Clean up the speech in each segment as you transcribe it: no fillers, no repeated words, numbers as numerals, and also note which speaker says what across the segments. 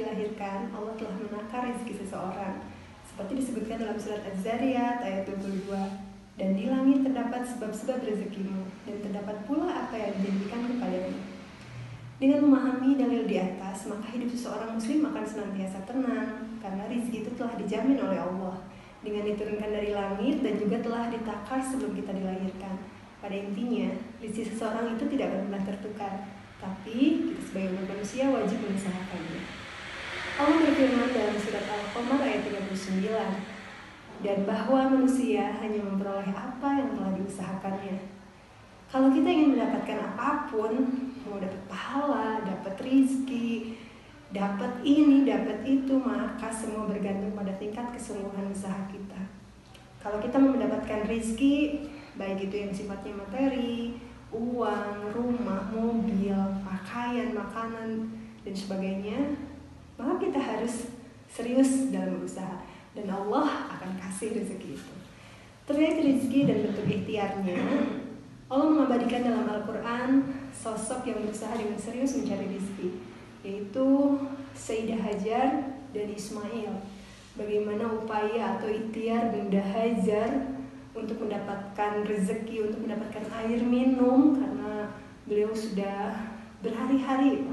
Speaker 1: dilahirkan, Allah telah menakar rezeki seseorang. Seperti disebutkan dalam surat Az-Zariyat ayat 22. Dan di langit terdapat sebab-sebab rezekimu, dan terdapat pula apa yang dijanjikan kepadamu. Dengan memahami dalil di atas, maka hidup seseorang muslim akan senantiasa tenang, karena rezeki itu telah dijamin oleh Allah, dengan diturunkan dari langit dan juga telah ditakar sebelum kita dilahirkan. Pada intinya, rezeki seseorang itu tidak akan pernah tertukar, tapi kita sebagai manusia wajib mengusahakannya. Allah berfirman dalam surat Al-Qamar ayat 39, dan bahwa manusia hanya memperoleh apa yang telah diusahakannya. Kalau kita ingin mendapatkan apapun, mau dapat pahala, dapat rizki, dapat ini, dapat itu, maka semua bergantung pada tingkat kesungguhan usaha kita. Kalau kita mau mendapatkan rizki, baik itu yang sifatnya materi, uang, rumah, mobil, pakaian, makanan, dan sebagainya, maka kita harus serius dalam berusaha. Dan Allah akan kasih rezeki itu. Terkait rezeki dan bentuk ikhtiarnya, Allah mengabadikan dalam Al-Quran sosok yang berusaha dengan serius mencari rezeki, yaitu Sayyidah Hajar dan Ismail. Bagaimana upaya atau ikhtiar Bunda Hajar untuk mendapatkan rezeki, untuk mendapatkan air minum, karena beliau sudah berhari-hari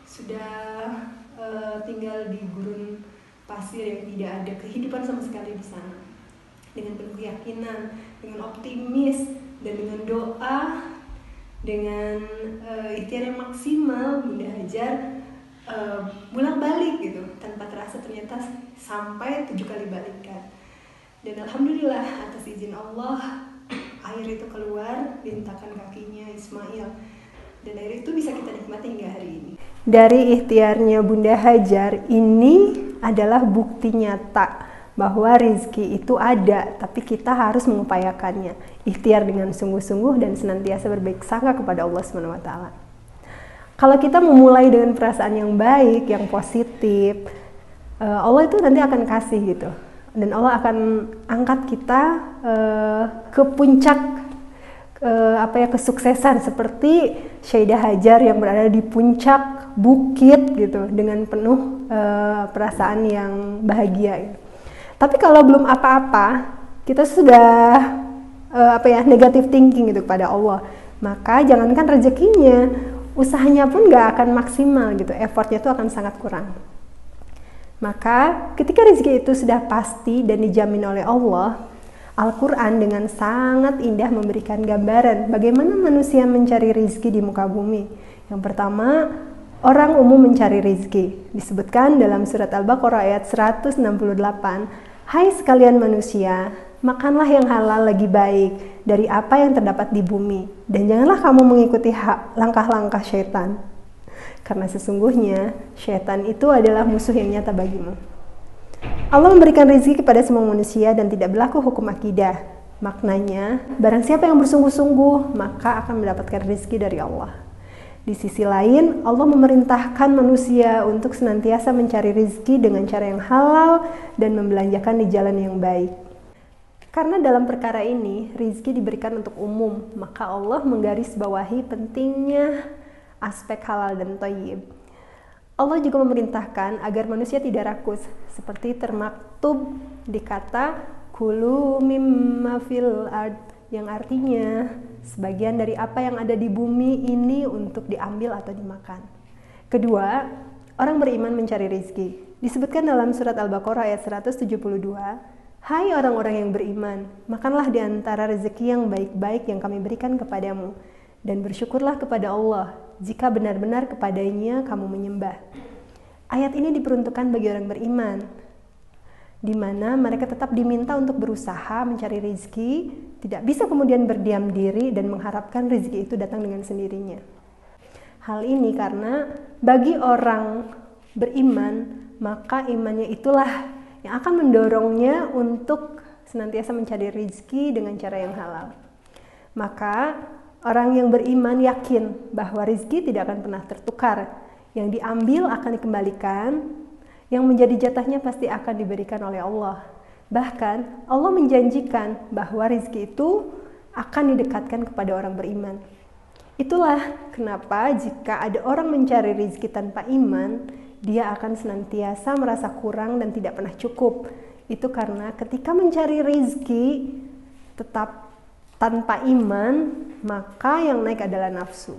Speaker 1: sudah tinggal di gurun pasir yang tidak ada kehidupan sama sekali di sana. Dengan penuh keyakinan, dengan optimis, dan dengan doa, dengan ikhtiar yang maksimal, Bunda Hajar bolak-balik gitu, tanpa terasa ternyata sampai 7 kali balikan. Dan alhamdulillah atas izin Allah, air itu keluar di hentakan kakinya Ismail, dan air itu bisa kita nikmati hingga hari ini. Dari ikhtiarnya Bunda Hajar ini adalah bukti nyata bahwa rezeki itu ada, tapi kita harus mengupayakannya. Ikhtiar dengan sungguh-sungguh dan senantiasa berbaik sangka kepada Allah SWT. Kalau kita memulai dengan perasaan yang baik, yang positif, Allah itu nanti akan kasih gitu. Dan Allah akan angkat kita ke puncak kesuksesan, seperti Sayyidah Hajar yang berada di puncak bukit gitu dengan penuh perasaan yang bahagia gitu. Tapi kalau belum apa-apa, kita sudah negative thinking gitu kepada Allah, maka jangankan rezekinya, usahanya pun gak akan maksimal gitu, effortnya itu akan sangat kurang. Maka ketika rezeki itu sudah pasti dan dijamin oleh Allah, Al-Quran dengan sangat indah memberikan gambaran bagaimana manusia mencari rezeki di muka bumi. Yang pertama, orang umum mencari rezeki. Disebutkan dalam surat Al-Baqarah ayat 168, "Hai sekalian manusia, makanlah yang halal lagi baik dari apa yang terdapat di bumi, dan janganlah kamu mengikuti langkah-langkah syaitan. Karena sesungguhnya syaitan itu adalah musuh yang nyata bagimu." Allah memberikan rezeki kepada semua manusia dan tidak berlaku hukum akidah. Maknanya, barang siapa yang bersungguh-sungguh, maka akan mendapatkan rezeki dari Allah. Di sisi lain, Allah memerintahkan manusia untuk senantiasa mencari rezeki dengan cara yang halal dan membelanjakan di jalan yang baik. Karena dalam perkara ini, rezeki diberikan untuk umum, maka Allah menggarisbawahi pentingnya aspek halal dan thayyib. Allah juga memerintahkan agar manusia tidak rakus, seperti termaktub di kata kulu mimma fil ard, yang artinya sebagian dari apa yang ada di bumi ini untuk diambil atau dimakan. Kedua, orang beriman mencari rezeki. Disebutkan dalam surat Al-Baqarah ayat 172, "Hai orang-orang yang beriman, makanlah di antara rezeki yang baik-baik yang kami berikan kepadamu, dan bersyukurlah kepada Allah jika benar-benar kepadanya kamu menyembah." Ayat ini diperuntukkan bagi orang beriman, di mana mereka tetap diminta untuk berusaha mencari rezeki, tidak bisa kemudian berdiam diri dan mengharapkan rezeki itu datang dengan sendirinya. Hal ini karena bagi orang beriman, maka imannya itulah yang akan mendorongnya untuk senantiasa mencari rezeki dengan cara yang halal. Maka orang yang beriman yakin bahwa rezeki tidak akan pernah tertukar. Yang diambil akan dikembalikan, yang menjadi jatahnya pasti akan diberikan oleh Allah. Bahkan Allah menjanjikan bahwa rezeki itu akan didekatkan kepada orang beriman. Itulah kenapa jika ada orang mencari rezeki tanpa iman, dia akan senantiasa merasa kurang dan tidak pernah cukup. Itu karena ketika mencari rizki tetap tanpa iman, maka yang naik adalah nafsu.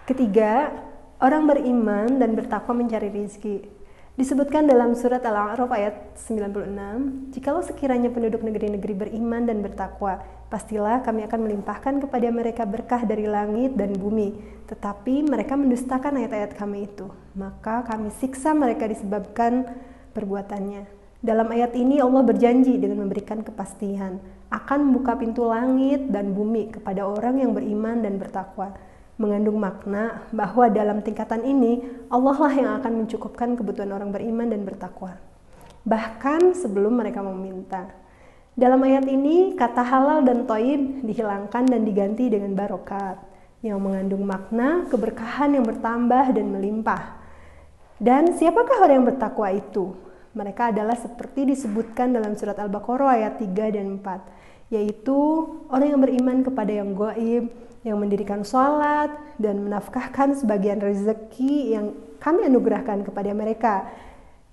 Speaker 1: Ketiga, orang beriman dan bertakwa mencari rizki. Disebutkan dalam surat Al-A'raf ayat 96, jikalau sekiranya penduduk negeri-negeri beriman dan bertakwa, pastilah kami akan melimpahkan kepada mereka berkah dari langit dan bumi. Tetapi mereka mendustakan ayat-ayat kami itu, maka kami siksa mereka disebabkan perbuatannya. Dalam ayat ini Allah berjanji dengan memberikan kepastian akan membuka pintu langit dan bumi kepada orang yang beriman dan bertakwa, mengandung makna bahwa dalam tingkatan ini Allah lah yang akan mencukupkan kebutuhan orang beriman dan bertakwa, bahkan sebelum mereka meminta. Dalam ayat ini kata halal dan thayyib dihilangkan dan diganti dengan barokat, yang mengandung makna keberkahan yang bertambah dan melimpah. Dan siapakah orang yang bertakwa itu? Mereka adalah seperti disebutkan dalam surat Al-Baqarah ayat 3 dan 4, yaitu orang yang beriman kepada yang gaib, yang mendirikan sholat dan menafkahkan sebagian rezeki yang kami anugerahkan kepada mereka,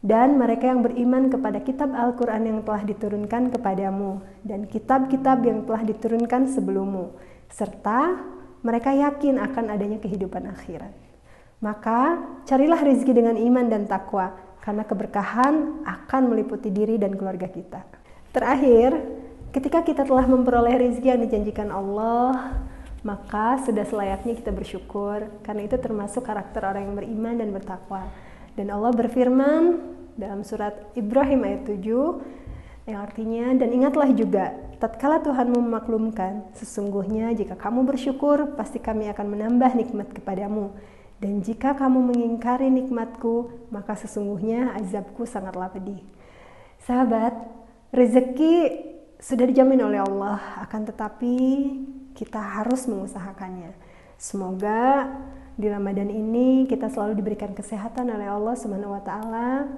Speaker 1: dan mereka yang beriman kepada kitab Al-Quran yang telah diturunkan kepadamu dan kitab-kitab yang telah diturunkan sebelummu, serta mereka yakin akan adanya kehidupan akhirat. Maka carilah rezeki dengan iman dan takwa, karena keberkahan akan meliputi diri dan keluarga kita. Terakhir, ketika kita telah memperoleh rezeki yang dijanjikan Allah, maka sudah selayaknya kita bersyukur, karena itu termasuk karakter orang yang beriman dan bertakwa. Dan Allah berfirman dalam surat Ibrahim ayat 7, yang artinya, dan ingatlah juga, tatkala Tuhanmu memaklumkan, sesungguhnya jika kamu bersyukur, pasti kami akan menambah nikmat kepadamu. Dan jika kamu mengingkari nikmatku, maka sesungguhnya azabku sangatlah pedih. Sahabat, rezeki sudah dijamin oleh Allah, akan tetapi kita harus mengusahakannya. Semoga di Ramadan ini kita selalu diberikan kesehatan oleh Allah Subhanahu wa taala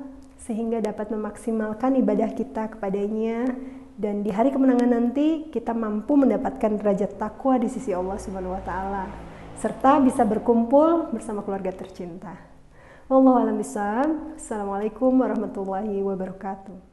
Speaker 1: sehingga dapat memaksimalkan ibadah kita kepadanya, dan di hari kemenangan nanti kita mampu mendapatkan derajat takwa di sisi Allah Subhanahu wa taala serta bisa berkumpul bersama keluarga tercinta. Wallahu a'lam bishawab. Assalamualaikum warahmatullahi wabarakatuh.